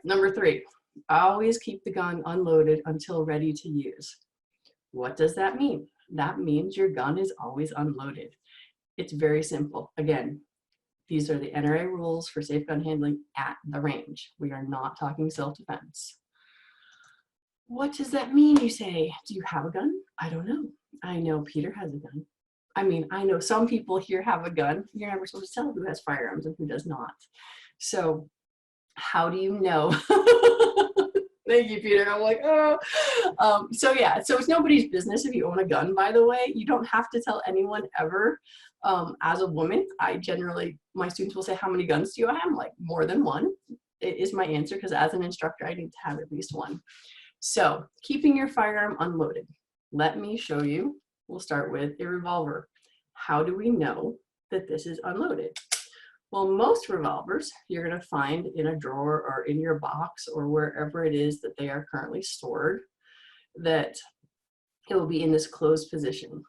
number 3, always keep the gun unloaded until ready to use. What does that mean? That means your gun is always unloaded. It's very simple. Again, these are the NRA rules for safe gun handling at the range. We are not talking self-defense. What does that mean, you say? Do you have a gun? I don't know. I know Peter has a gun. I mean, I know some people here have a gun. You're never supposed to tell who has firearms and who does not. So how do you know? Thank you, Peter. I'm like, oh. So yeah, so it's nobody's business if you own a gun, by the way. You don't have to tell anyone ever. As a woman, I generally, my students will say, how many guns do you have? I'm like, more than one. It is my answer, because as an instructor, I need to have at least one. So keeping your firearm unloaded. Let me show you. We'll start with a revolver. How do we know that this is unloaded? Well, most revolvers you're going to find in a drawer or in your box or wherever it is that they are currently stored, that it will be in this closed position.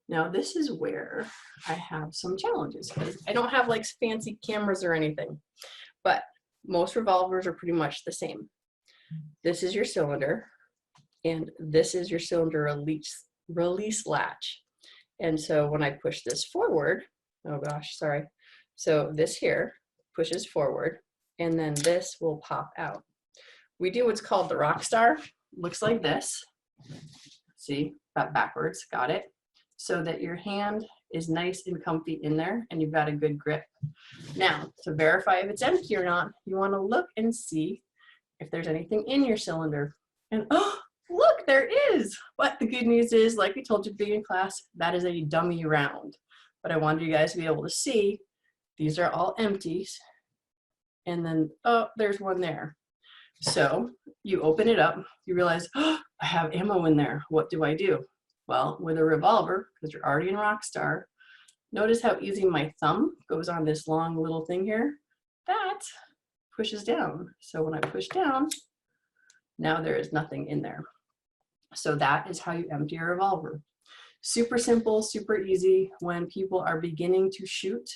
Now, this is where I have some challenges, because I don't have like fancy cameras or anything, but most revolvers are pretty much the same. This is your cylinder, and this is your cylinder release latch. And so when I push this forward, oh gosh, sorry. So this here pushes forward, and then this will pop out. We do what's called the rock star. Looks like this. See, that backwards, got it? So that your hand is nice and comfy in there and you've got a good grip. Now, to verify if it's empty or not, you want to look and see if there's anything in your cylinder. And oh, look, there is. But the good news is, like we told you at the beginning of class, that is a dummy round. But I wanted you guys to be able to see these are all empties. And then, oh, there's one there. So you open it up, you realize, oh, I have ammo in there. What do I do? Well, with a revolver, because you're already in Rockstar, notice how easy my thumb goes on this long little thing here. That pushes down. So when I push down, now there is nothing in there. So that is how you empty a revolver. Super simple, super easy. When people are beginning to shoot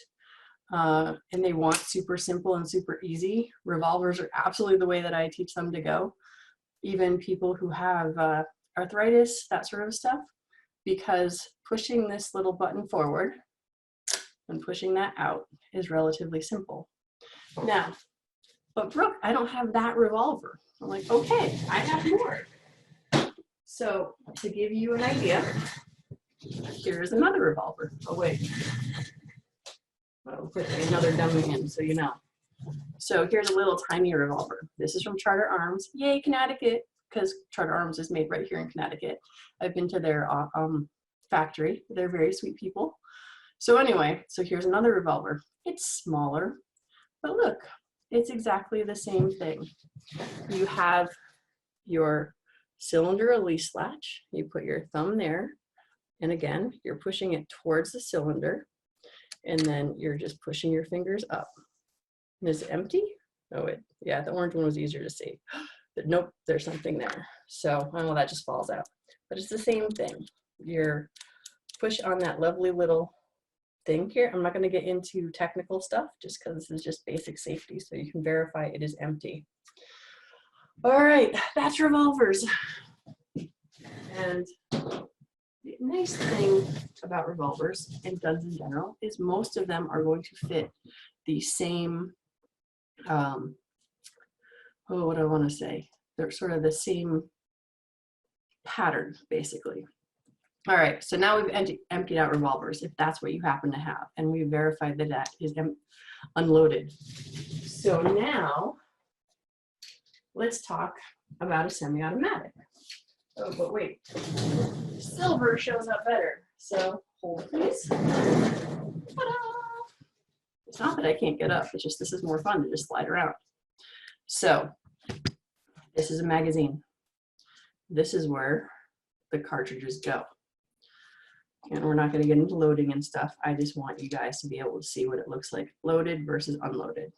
and they want super simple and super easy, revolvers are absolutely the way that I teach them to go. Even people who have arthritis, that sort of stuff, because pushing this little button forward and pushing that out is relatively simple. Now, but Brooke, I don't have that revolver. I'm like, okay, I have more. So to give you an idea, here's another revolver. Oh wait, I'll put another dummy in so you know. So here's a little tiny revolver. This is from Charter Arms. Yay, Connecticut, because Charter Arms is made right here in Connecticut. I've been to their factory. They're very sweet people. So anyway, so here's another revolver. It's smaller, but look, it's exactly the same thing. You have your cylinder release latch. You put your thumb there, and again, you're pushing it towards the cylinder, and then you're just pushing your fingers up. And is it empty? Oh, yeah, the orange one was easier to see. But nope, there's something there. So, oh, that just falls out. But it's the same thing. You're push on that lovely little thing here. I'm not going to get into technical stuff just because this is just basic safety, so you can verify it is empty. All right, that's revolvers. And the nice thing about revolvers and guns in general is most of them are going to fit the same, oh, what do I want to say? They're sort of the same pattern, basically. All right, so now we've emptied out revolvers, if that's what you happen to have, and we verified that that is unloaded. So now, let's talk about a semi-automatic. Oh, but wait, silver shows up better. So hold please. Ta-da! It's not that I can't get up, it's just this is more fun to just slide around. So this is a magazine. This is where the cartridges go. And we're not going to get into loading and stuff. I just want you guys to be able to see what it looks like loaded versus unloaded.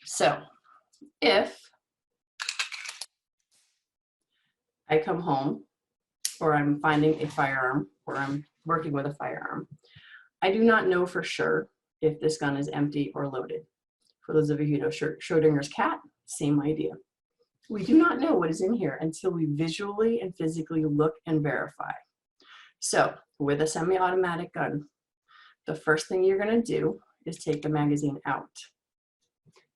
So if I come home, or I'm finding a firearm, or I'm working with a firearm, I do not know for sure if this gun is empty or loaded. For those of you who know Schrodinger's cat, Same idea. We do not know what is in here until we visually and physically look and verify. So with a semi-automatic gun, the first thing you're going to do is take the magazine out.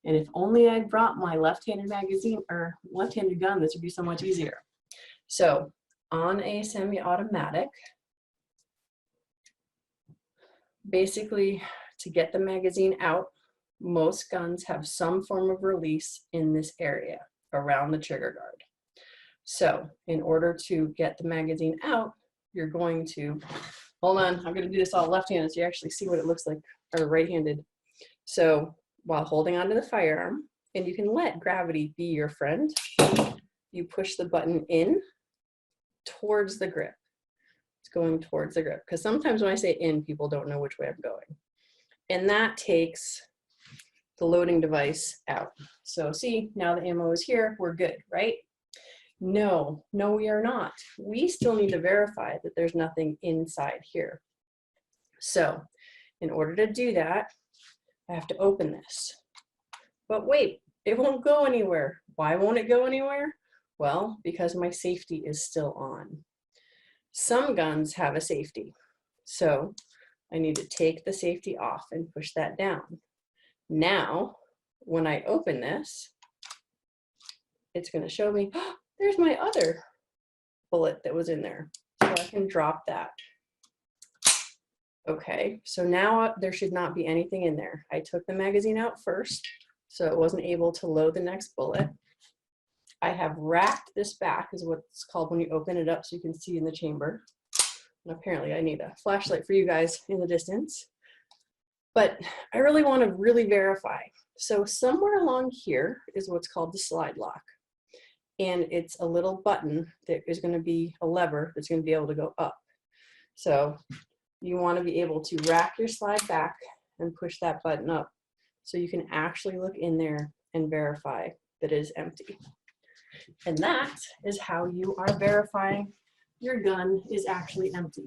And if only I brought my left-handed magazine or left-handed gun, this would be so much easier. So on a semi-automatic, basically to get the magazine out, most guns have some form of release in this area around the trigger guard. So in order to get the magazine out, you're going to, hold on, I'm going to do this all left-handed so you actually see what it looks like, or right-handed. So while holding onto the firearm, and you can let gravity be your friend, you push the button in towards the grip. It's going towards the grip, because sometimes when I say in, people don't know which way I'm going. And that takes the loading device out. So see, now the ammo is here, we're good, right? No, we are not. We still need to verify that there's nothing inside here. So in order to do that, I have to open this. But wait, it won't go anywhere. Why won't it go anywhere? Well, because my safety is still on. Some guns have a safety. So I need to take the safety off and push that down. Now, when I open this, it's going to show me, oh, there's my other bullet that was in there. So I can drop that. Okay, so now there should not be anything in there. I took the magazine out first, so it wasn't able to load the next bullet. I have racked this back, is what it's called when you open it up so you can see in the chamber. And apparently I need a flashlight for you guys in the distance. But I really want to really verify. So somewhere along here is what's called the slide lock. And it's a little button that is going to be a lever that's going to be able to go up. So you want to be able to rack your slide back and push that button up so you can actually look in there and verify that it is empty. And that is how you are verifying your gun is actually empty.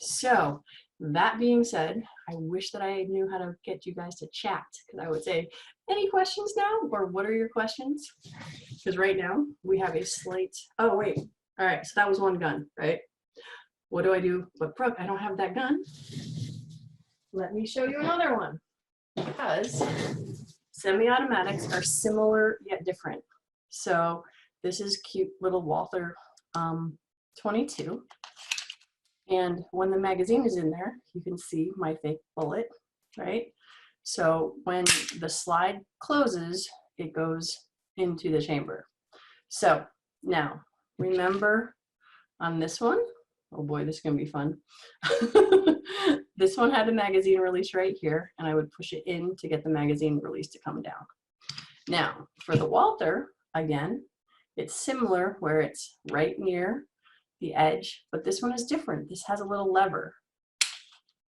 So that being said, I wish that I knew how to get you guys to chat, because I would say, any questions now? Or what are your questions? Because right now we have a slate. Oh, wait. All right. So that was one gun, right? What do I do? But Brooke, I don't have that gun. Let me show you another one. Because semi-automatics are similar yet different. So this is cute little Walther 22. And when the magazine is in there, you can see my fake bullet, right? So when the slide closes, it goes into the chamber. So now, remember on this one, oh boy, this is gonna be fun. This one had the magazine release right here, and I would push it in to get the magazine release to come down. Now, for the Walther, again, it's similar where it's right near the edge, but this one is different. This has a little lever.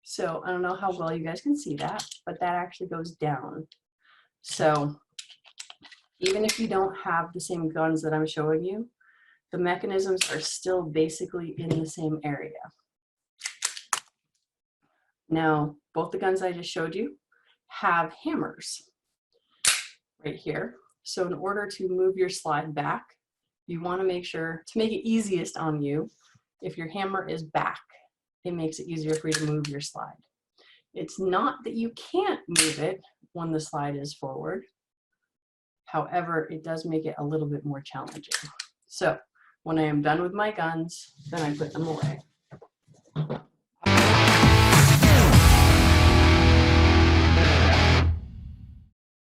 So I don't know how well you guys can see that, but that actually goes down. So even if you don't have the same guns that I'm showing you, the mechanisms are still basically in the same area. Now, both the guns I just showed you have hammers right here. So in order to move your slide back, you want to make sure, to make it easiest on you, if your hammer is back, it makes it easier for you to move your slide. It's not that you can't move it when the slide is forward. However, it does make it a little bit more challenging. So when I am done with my guns, then I put them away.